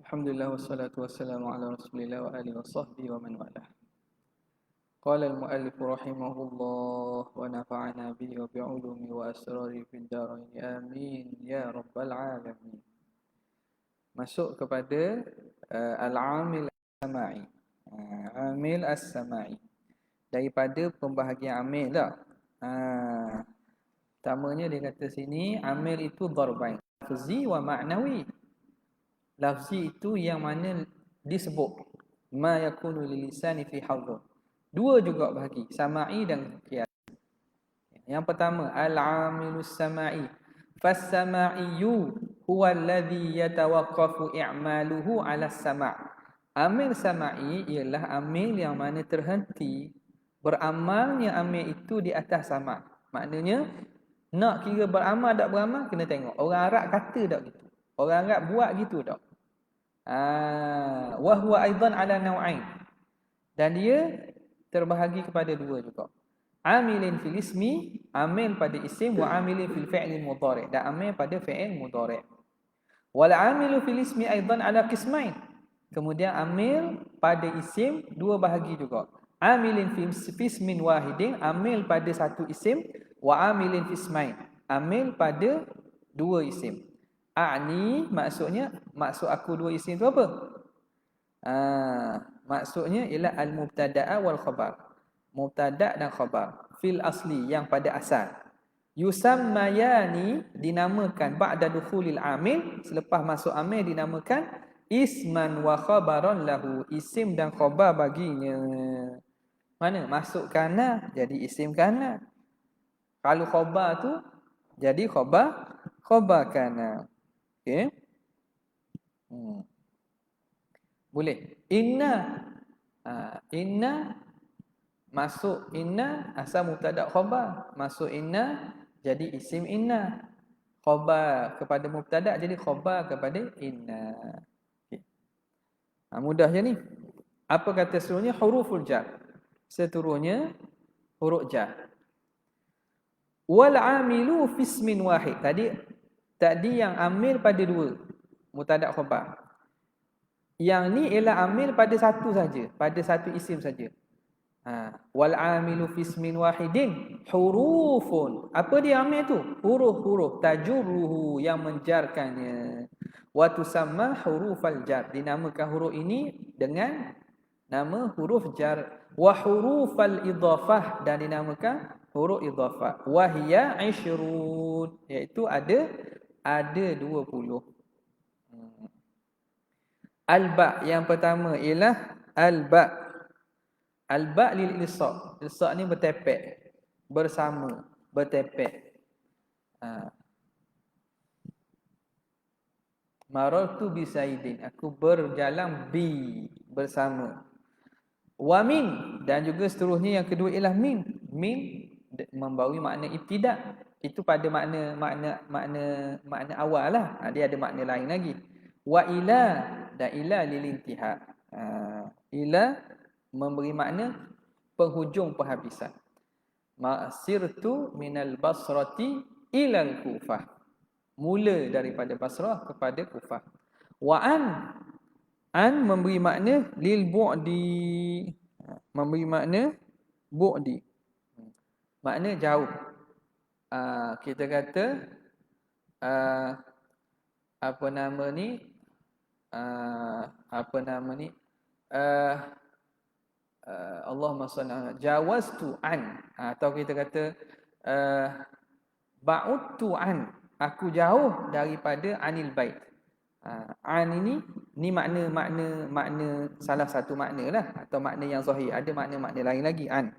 Alhamdulillah wassalatu wassalamu ala Rasulillah wa alihi wa sahbihi wa man walah. Qala al-muallif rahimahullah wa nafa'ana bihi wa bi'ulumi wa asrari fid dharain. Amin ya rabbal alamin. Masuk kepada al-amil as-sama'i. Amil as-sama'i. Daripada pembahagian amil lah. Pertamanya dia kata sini amil itu darbain, lafzi wa ma'nawi. Lafzi itu yang mana disebut ma yakunu lil lisani fi hadhr. Dua juga bahagi, sama'i dan qiyas. Yang pertama al-amilus sama'i. Fas-sama'iyyu huwa alladhi yatawaqqafu i'maluhu 'ala as-sama'. Amil sama'i ialah amil yang mana terhenti beramalnya amil itu di atas sama'. Maknanya nak kira beramal tak beramal kena tengok orang Arab kata tak gitu. Orang Arab buat gitu tak? Wa huwa aidan ala naw'ain. Dan dia terbahagi kepada dua juga. Amilin fil ismi, amil pada isim, wa amilin fil fi'li mudhari', dan amil pada fi'il mudhari'. Wal amilu fil ismi aidan ala qismain. Kemudian amil pada isim dua bahagi juga. Amilin fil ismin wahidin, amil pada satu isim, wa amilin fil ismain, amil pada dua isim. A'ni maksudnya, maksud aku dua isim tu apa? Maksudnya ialah al-mubtada'a wal khabar. Mubtada' dan khabar. Fil asli, yang pada asal. Yusammayani, dinamakan ba'da dukhulil amil, selepas masuk amil dinamakan isman wa khabaran lahu, isim dan khabar baginya. Mana? Masuk kana jadi isim kana. Kalau khabar tu jadi khabar kana. Okey. Boleh. Inna. Inna masuk inna asal mubtada khabar. Masuk inna jadi isim inna. Khabar kepada mubtada jadi khabar kepada inna. Okay. Mudah je ni. Apa kata seterusnya? Huruful jar. Seterusnya huruf jar. Wal amilu fi ismin wahid. Tadi yang amil pada dua, mubtada khabar. Yang ni ialah amil pada satu saja, pada satu isim saja. Wal amilu fi ismin wahidin hurufun. Apa dia amil tu? Huruf-huruf tajurruhu, yang menjarkannya. Wa tusamma hurufal jar. Dinamakan huruf ini dengan nama huruf jar. Wa hurufal idhafah, dan dinamakan huruf idhafah. Wa hiya 20, iaitu ada 20. Al-ba, yang pertama ialah al-ba. Al-ba lil ilsaq. Ilsaq ni bertepek, bersama, bertepek. Marartu bi Saidin, aku berjalan bi, bersama. Wa min, dan juga seterusnya yang kedua ialah min. Min membawa makna ibtida'. Itu pada makna awal lah. Dia ada makna lain lagi. Wa ila, dan ila lil intiha. Ila memberi makna penghujung, penghabisan. Ma'sirtu minal basrati ilal kufah. Mula daripada Basrah kepada Kufah. Wa an memberi makna lil bu'di. Memberi makna bu'di. Makna jauh. Kita kata apa nama ni? Allahumma salli ala jawaztu an, atau kita kata ba'udtu an, aku jauh daripada anil bait. An ni makna salah satu makna lah, atau makna yang zahir. Ada makna lain lagi an.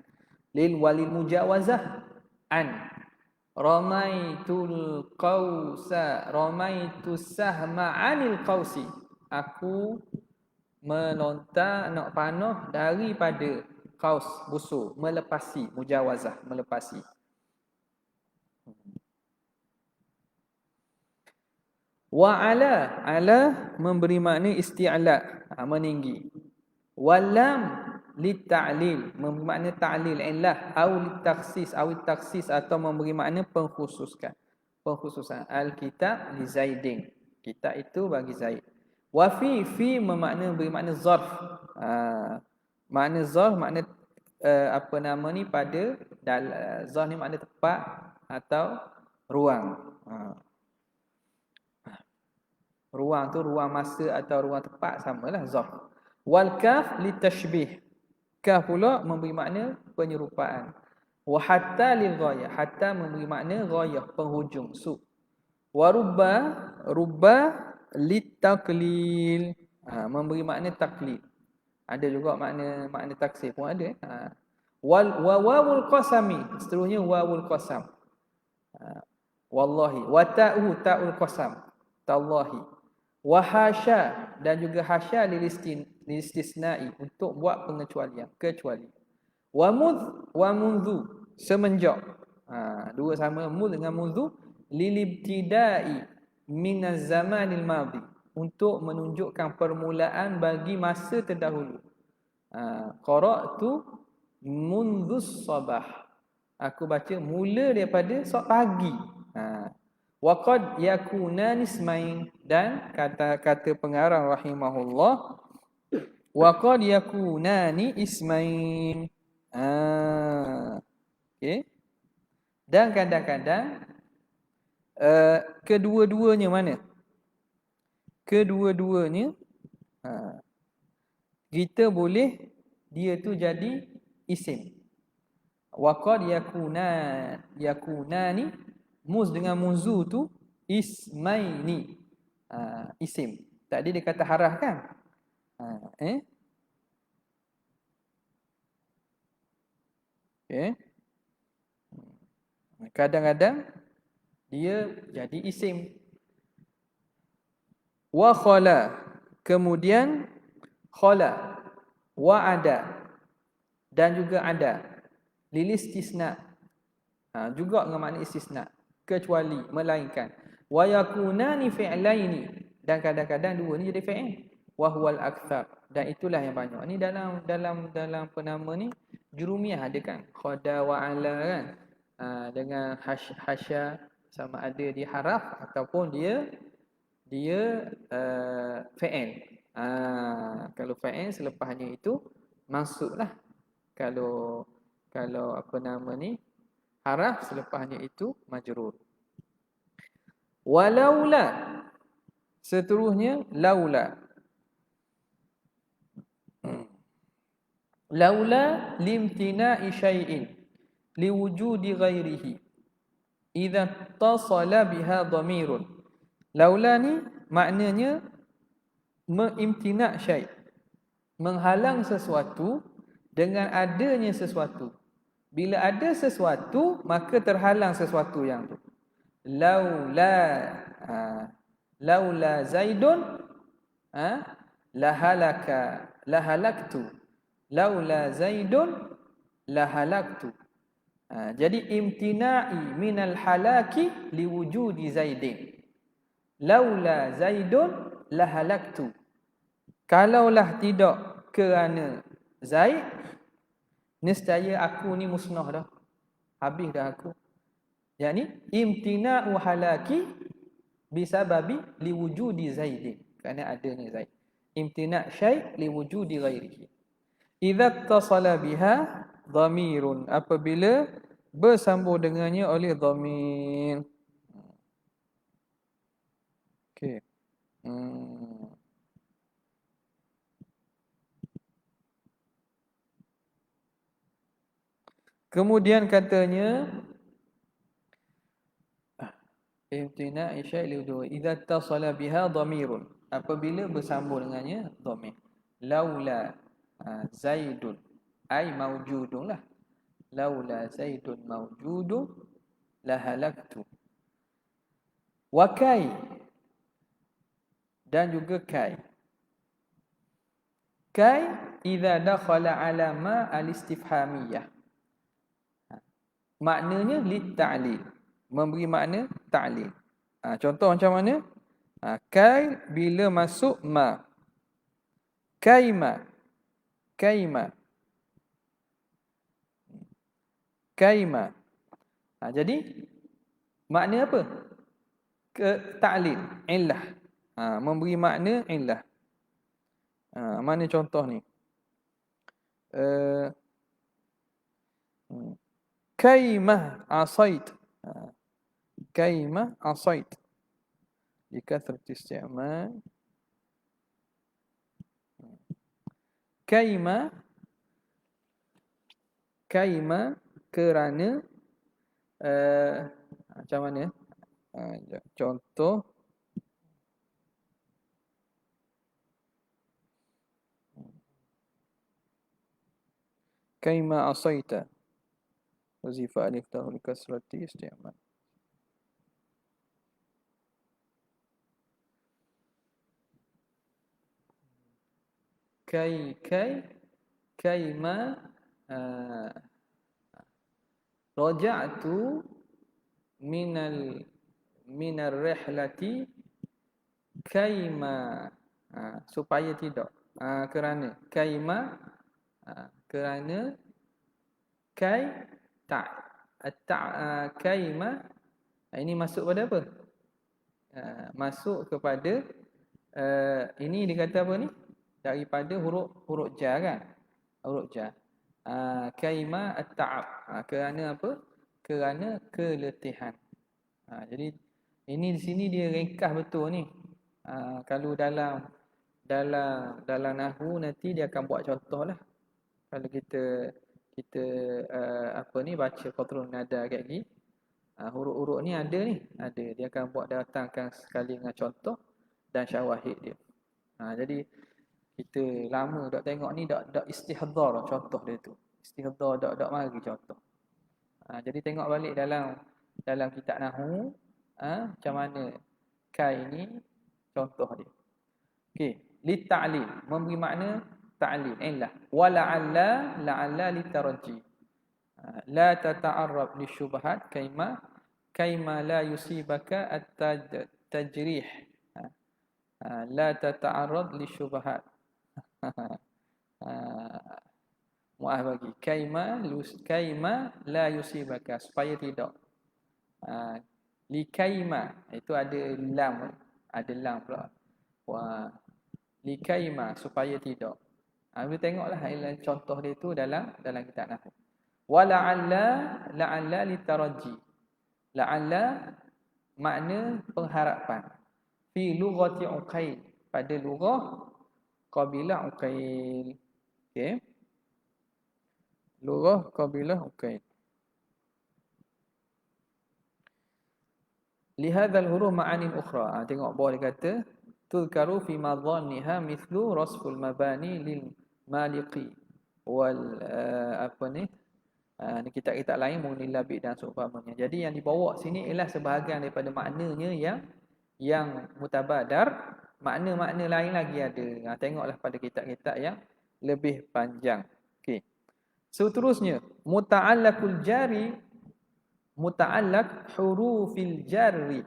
Lil walil mujawazah an. Ramaitul qausa, ramaitus sahma anil qausi. Aku melontar nak panah daripada qaus, busur, melepasi, mujawazah, melepasi. Wa ala memberi makna isti'la, meninggi. Walam litta'lil, memberi makna ta'lil, illah, au litaksis, atau memberi makna pengkhususan. Al-kitab li Zaidin, kitab itu bagi Zaid. Wa fi bermakna zarf. Makna zarf, makna apa nama ni, pada zarf ni makna tempat atau ruang. Ruang tu ruang masa atau ruang tempat, samalah zarf. Wal kaf litashbih. Kaf pula memberi makna penyerupaan. Wa hatta lil ghayah, hatta memberi makna ghayah, penghujung, Wa rubba litaklil, memberi makna taklil. Ada juga makna taksir pun ada. Wawul qasami, seterusnya wawul qasam. Wallahi, wa ta'ul qasam, tallahi. Wa hasya, dan juga hasya lilistisna'i, untuk buat pengecualian, kecuali. Wa mundu, semenjak. Dua sama, mud dengan mundu. Lilibtida'i minaz zamanil madhi, untuk menunjukkan permulaan bagi masa terdahulu. Qara'tu mundhus sabah, aku baca mula daripada pagi. Wa qad yakunan ismain, dan kata pengarang rahimahullah, wa qad yakunani ismain. Okey. Dan kadang-kadang kedua-duanya mana? Kedua-duanya kita boleh dia tu jadi isim. Wa qad yakunani, muz dengan munzu tu ismaini, isim. Tadi dia kata harah kan? Okay. Kadang-kadang dia jadi isim. Wa khala, kemudian khala, wa ada, dan juga ada. Lil istisna, juga dengan makna istisna, kecuali, melainkan. Wa yakunani fi'laini, dan kadang-kadang dua ni jadi fi'il. Wa huwal aktsar, dan itulah yang banyak. Ni dalam penama ni jurumiyah ada kan, khada wa ala kan. Dengan hasya, sama ada dia haraf ataupun dia fa'il. Kalau fa'il selepasnya itu mansublah. Kalau apa nama ni, haraf selepasnya itu majrur. Walaula, seterusnya laula. Laula limtina'i syai'in liwujudi ghairihi idza tasala biha dhamirun. Laula ni maknanya mengimtina' syai', menghalang sesuatu dengan adanya sesuatu. Bila ada sesuatu, maka terhalang sesuatu yang tu. Laula Zaidun lahalaktu. Laula Zaidun lahalaktu. Jadi imtina'i minal halaki liwujudi Zaidin. Laula Zaidun lahalaktu. Kalaulah tidak kerana Zaid, nescaya aku ni musnah dah. Habis dah aku. Yani imtina'u halaki bisababi liwujudi Zaidin, kerana adanya Zaid. Imtina' syai' liwujudi ghairihi. Idza tasala biha dhamirun, apabila bersambung dengannya oleh dhamir. Okey. Kemudian katanya imtina' syai' liwujudi idza tasala biha dhamirun, apabila bersambung dengannya dhamir. Laula Zaidun ai maujudun lah. Laula Zaidun maujudun lahalaktu. Wa kai, dan juga kai. Kai idza dakhala ala ma al-istifhamiyah. Maknanya lit-ta'lil, memberi makna ta'lil. Contoh macam mana? Kai bila masuk ma. Kaima. Jadi makna apa? Ta'lil, illah. Memberi makna illah. Mana contoh ni? Kaimah asait. Kaimah asait. Dikathrati isti'mal. Kaimah kerana macam mana? Contoh kaima asaita wazifa alif tahu likasrati isti'mal. Kaima raja'tu minar rihlati kaima supaya tidak kerana kaima kerana kaima ini masuk pada apa? Masuk kepada ini dikata apa ni? Daripada huruf jar kan? Huruf jar. Kaima at-ta'ab. Kerana apa? Kerana keletihan. Jadi ini di sini dia ringkas betul ni. Kalau dalam nahwu nanti dia akan buat contoh lah. Kalau kita baca qatrun nada kat ni, huruf-huruf ni ada. Dia akan buat datangkan sekali dengan contoh dan syawahid dia. Jadi kita lama dak tengok ni dak istihdar contoh dia tu. Istihdar dak mari contoh. Jadi tengok balik dalam kitab nahwu macam mana kai ni contoh dia. Okey, li ta'lil memberi makna ta'lil illah wa la'alla li tarji. La tata'arrab li syubhat kaima la yusibaka at-tajrih. La tata'arrad li syubhat. Muah bagi kaima la yusibaka supaya tidak. Li kaima itu ada lam pula. Li kaima supaya tidak. Kita tengoklah contoh dia tu dalam kitab nahwu. Wa la'alla li taraji. La'alla makna pengharapan. Fi lughati Uqail, pada lughah kabilah Uqail. Okey. Lughah kabilah Uqail. Lihadzal huruf ma'anin ukhra. Tengok bawah dia kata tudkaru fi madhanniha mithlu rasful mabani lil maliqi wal ni kitab-kitab lain mengenai labid dan seumpamanya. Jadi yang dibawa sini ialah sebahagian daripada maknanya yang mutabadar. Makna-makna lain lagi ada. Tengoklah pada kitab-kitab yang lebih panjang. Okey. Seterusnya, muta'allaqul jari, muta'allaq hurufil jarri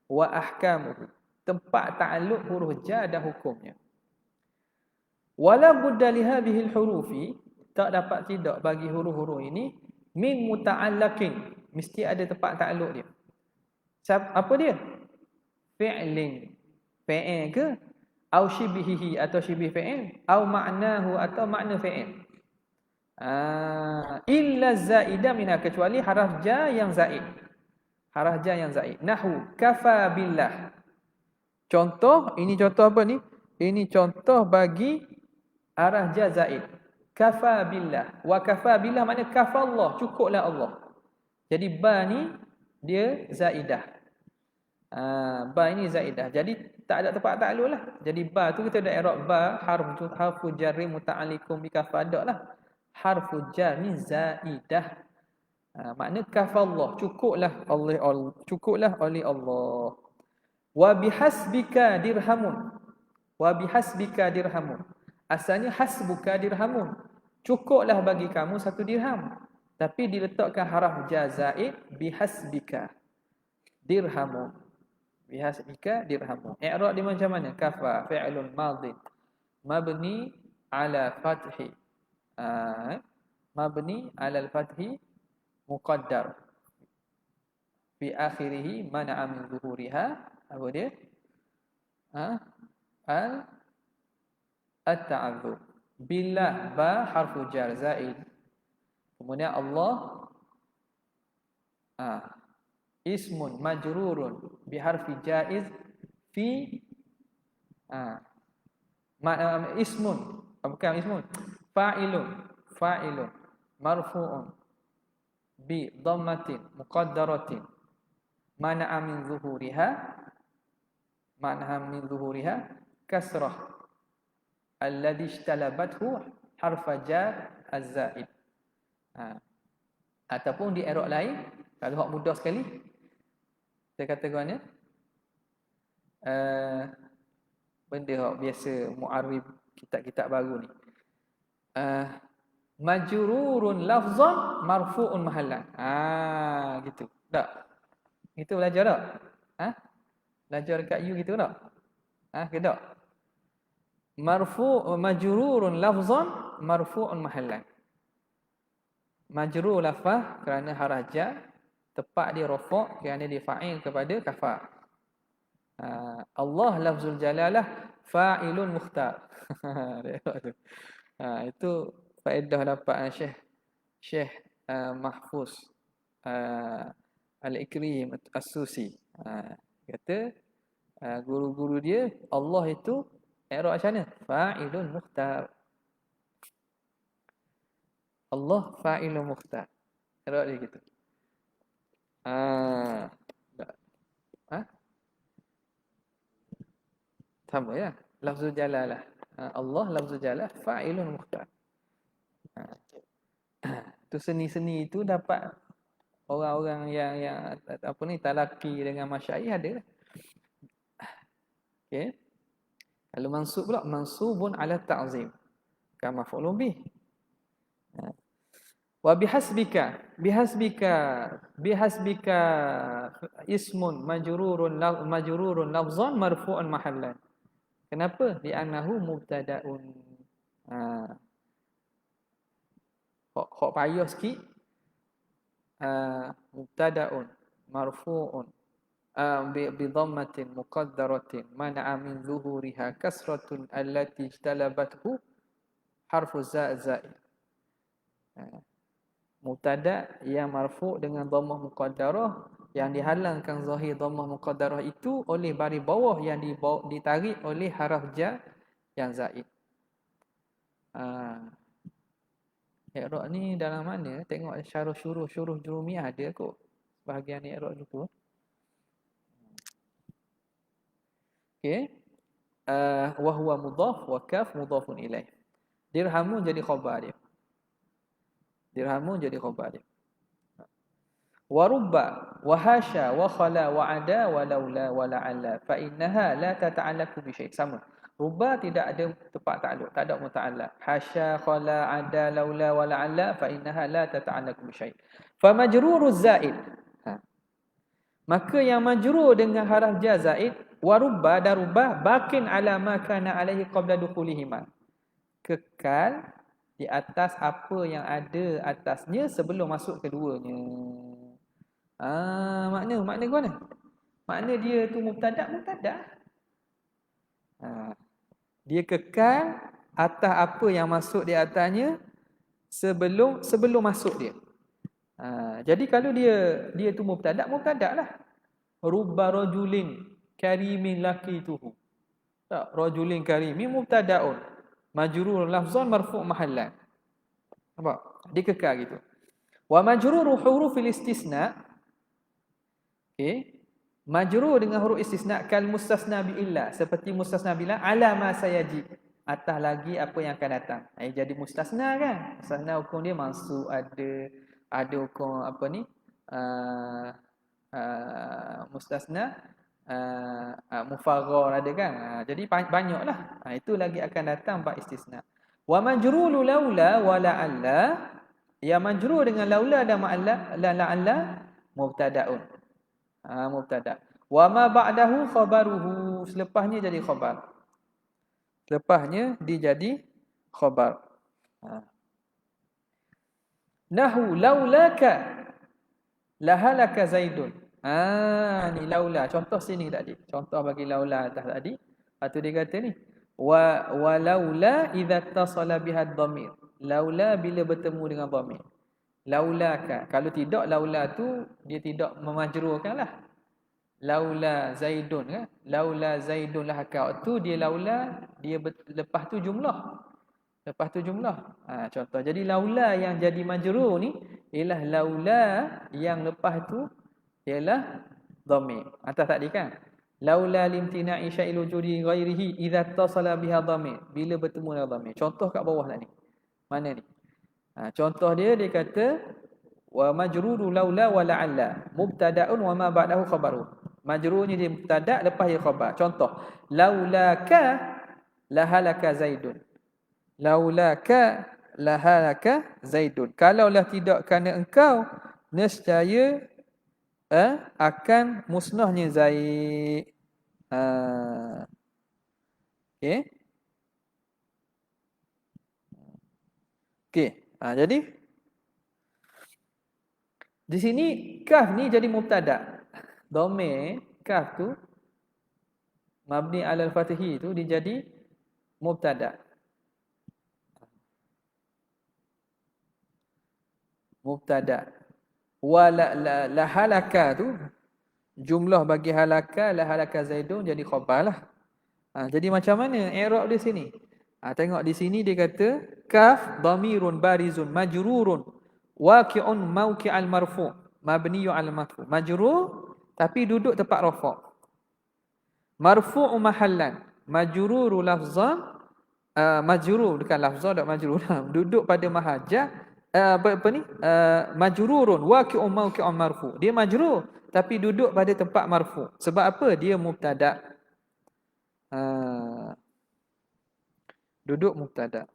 wa ahkamuhu. Tempat ta'alluq huruf jar dan hukumnya. Wala budda li hadhihi al-hurufi, tak dapat tidak bagi huruf-huruf ini min muta'allaqin, mesti ada tempat ta'alluq dia. Apa dia? Fi'lin, fi'il ke? Au shibihihi atau shibih fi'il, au ma'nahu atau makna fi'il. Illa zaidah minha, kecuali haraf ja yang zaid. Haraf ja yang zaid. Nahwu kafa billah. Contoh, ini contoh apa ni? Ini contoh bagi haraf ja zaid. Kafa billah. Wa kafa billah makna kafa Allah, cukuplah Allah. Jadi ba ni dia zaidah. Ba ini zaidah. Jadi tak ada tempat ta'alluq lah. Jadi ba tu kita ada i'rab ba harfu jarri muta'alliqun bi kafa lah. Harfu jar ni zaidah. Makna kafallah, cukuplah oleh Allah. Wa bihasbika dirhamun. Wa bihasbika dirhamun. Asalnya hasbuka dirhamun. Cukuplah bagi kamu 1 dirham. Tapi diletakkan haraf jar zaid bihasbika dirhamun. Bihasbika dirhamun. I'rab dia macam mana? Kafa fi'lun madhi mabni ala fathi. Mabni ala al-fathi muqaddar fi akhirih mana'a min zuhuriha. Apa dia? al at-ta'adzur. Billah ba harfu jar zaid. Kemudian Allah ismun majrurun biharfi jaiz fi ismun bukan ismun fa'ilun marfu'un bi dhammatin muqaddaratin mana'a min zuhuriha kasrah alladhi ishtalabathu harfa jar az-zaid. Ataupun di i'rab lain, kalau hak mudah sekali saya katakannya benda hak biasa mu'arrib kitab-kitab baru ni. Majrurun lafzan marfu'un mahallan. Gitu. Tak? Gitu belajar tak? Belajar kat you gitu tak? Ke tak? Majrurun lafzan marfu'un mahallan. Majrur lafaz kerana haraf jar, tepat dia rafa' kerana dia fa'il kepada kafa. Allah lafzul jalalah fa'ilun mukhtar. Itu faedah dapat Syekh Mahfuz Al-Ikrim As-Susi. Kata guru-guru dia Allah itu i'rab macam mana? Fa'ilun mukhtar. Allah fa'ilun mukhtar. I'rab dia gitu. Sama ya. Lafzul jalalah. Allah lafzul jalalah fa'ilun mukhtar. Tu seni-seni itu dapat orang-orang yang apa ni talaki dengan masyayikh ada. Okey. Kalau mansub pula mansubun ala ta'zim kama maf'ulun bih. Wa bihasbika ismun majrurun lafzan marfu'un mahallan. Kenapa? Li'annahu mubtada'un. Hak payah sikit. Mubtada'un marfu'un bi dhammatin muqaddaratin mana'a min zuhuriha kasratun allati ijtalabathu harfu zaid. Mubtada' yang marfu' dengan dhammah muqaddarah yang dihalangkan zahir dhammah muqaddarah itu oleh baris bawah yang ditarik oleh haraf jar yang zaid. I'rab ni dalam mana? Tengok syuruh jurumiyah ada kot. Bahagian i'rab tu. Okey. Wa huwa mudhaf wa kaf mudhafun ilaih. Dirhamun jadi khabar dia. Dirhamun jadi khabar dia. Wa rubba wa hasya wa khala wa ada wa laula wa la'alla fa innaha la tata'allaqu bi syai'. Sama. Rubba tidak ada tepat takluk, tak ada muta'allaq. Hasya khala ada laula wa la'alla fa innaha la tata'allaqu bi syai'. Fa majruruz zaid. Maka yang majrur dengan haraf jar zaid wa rubba dan rubba bakin ala ma kana alaihi qabla dukhulihima. Kekal di atas apa yang ada atasnya sebelum masuk keduanya. Makna ke mana? Makna dia tu mubtada'. Dia kekal atas apa yang masuk di atasnya sebelum masuk dia. Jadi kalau dia tu mubtada' lah. Rubba rajulin karimin laqituhu. Tak, rajulin karimin mubtada'un majrur lafzan marfu' mahallan. Nampak? Dia kekal gitu. Wa majruru hurufil istisna. Okey. Majrur dengan huruf istisna kal mustasna bi illa, seperti mustasna bila ala ma sayaji, atas lagi apa yang akan datang. Jadi mustasna kan? Mustasna hukum dia mansub, ada hukum apa ni? Mustasna mufarrar ada kan? Jadi banyaklah. Itu lagi akan datang bab istisna. Wa majrulu laula wa la'alla, ya majrur dengan laula dan la'alla mubtada'un. Mubtada'. Wa ma ba'dahu khabaruhu, selepasnya jadi khabar. Selepasnya dia jadi khabar. Nahu laulaka lahalaka zaidun. Ni laula. Contoh sini tadi. Contoh bagi laula atas tadi. Atau dia kata ni walaula idza tasala bihad dhamir. Laula bila bertemu dengan dhamir. Laulaka. Kalau tidak laula tu dia tidak memajrurkanlah. Laula zaidun kan? Laula zaidun lahaka tu dia laula dia lepas tu jumlah. Lepas tu jumlah. Contoh. Jadi laula yang jadi majrur ni ialah laula yang lepas tu ialah dhamir. Atas tadi kan? Laula limtina'i syai'il wujudi ghairihi idza tasala biha dhamir. Bila bertemu dengan dhamir. Contoh kat bawah lah ni. Mana ni? Contoh dia kata wa majruru laula wa la'alla mubtada'un wa ma ba'dahu khabaru. Majrurnya dia mubtada' lepas dia khabar. Contoh, laulaka lahalaka zaidun. Laulaka lahalaka zaidun. Kalaulah tidak kerana engkau nescaya akan musnahnya Zaid. Okey. Okey. Jadi di sini kaf ni jadi mubtada'. Dhamir kaf tu mabni 'alal fathi tu dia jadi mubtada'. Mubtada'. Wa la halaka tu jumlah bagi halaka la halaka zaidun jadi khabar lah. Jadi macam mana i'rab di sini? Tengok di sini dia kata kaf dhamirun barizun majrurun waqi'un mawqi'al marfu' mabniyu 'al marfu'. Majrur tapi duduk tempat rafa'. Marfu'u mahallan majruru lafzan majrur bukan lafzan dak majrur duduk pada mahajah apa ni majrurun waqi'un mawqi'un marfu'. Dia majrur tapi duduk pada tempat marfu'. Sebab apa? Dia mubtada'. Duduk mubtada'.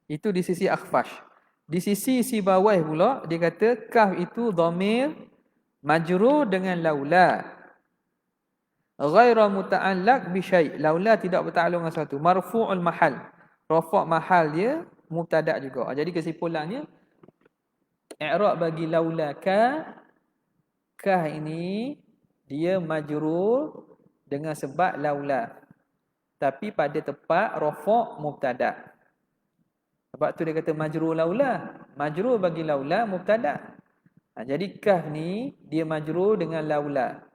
Itu di sisi akhfash. Di sisi si bawah pula dia kata kaf itu dhamir majrur dengan laula. Ghaira muta'allaq bi syai'. Laula tidak bertakluk dengan sesuatu. Marfu'ul mahal. Rafa' mahal dia mubtada' juga. Jadi kesimpulannya i'rab bagi laula ka ini dia majrur dengan sebab laula. Tapi pada tempat rafa' mubtada'. Sebab tu dia kata majrur laula. Majrur bagi laula mubtada'. Jadi kaf ni dia majrur dengan laula.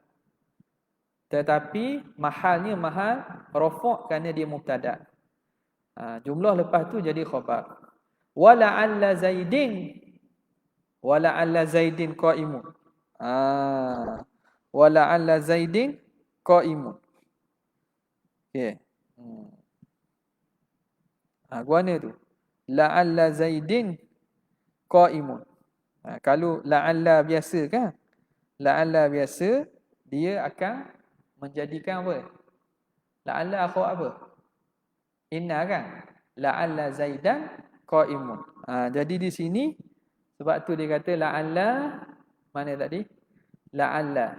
Tetapi mahalnya mahal rafa' kerana dia mubtada'. Jumlah lepas tu jadi khabar. Wala'alla zaidin qa'imun. Wala'alla zaidin qa'imun. Okey. Guna tu. La'alla zaidin qa'imun. Kalau la'alla biasa kan? La'alla biasa dia akan menjadikan apa? La'alla akhir apa? Inna kan? La'alla zaidan qa'imun. Jadi di sini sebab tu dia kata la'alla mana tadi? La'alla.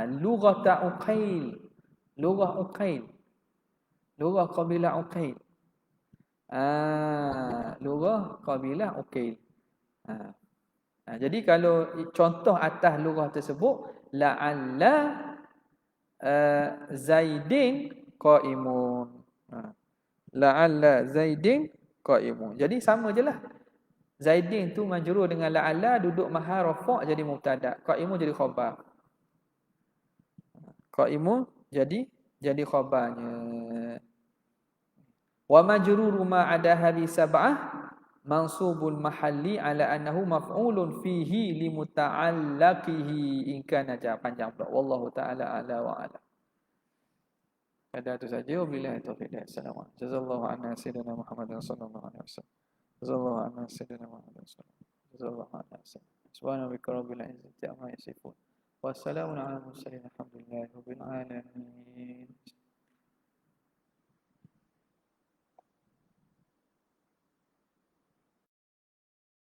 Lughata uqail. Lughah uqail. Lughah qabilah uqail. Lughah qabilah uqail. Jadi kalau contoh atas lughah tersebut la'alla zaidin qa'imun. La'alla zaidin qa'imun. Jadi sama je lah. Zaidin tu majrur dengan la'alla duduk mahal rafa' jadi mubtada'. Qa'imun jadi khabar. Qa'imun jadi khabarnya. Wa majruru ma ada hadhi sab'ah mansubul mahalli ala annahu maf'ulun fihi li muta'allaqihi in kana panjang pula. Wallahu ta'ala ala wa ala. Pada itu saja. Wabillahi taufiq. Assalamualaikum. Jazallahu anna sayyidina Muhammadin sallallahu alaihi wasallam. Jazallahu anna sayyidina Muhammadin sallallahu alaihi wasallam. Jazallahu anna sayyidina. Subhanaka rabbil izzati amma yasifun. Wassalamu ala mursalin. Alhamdulillahi rabbil alamin.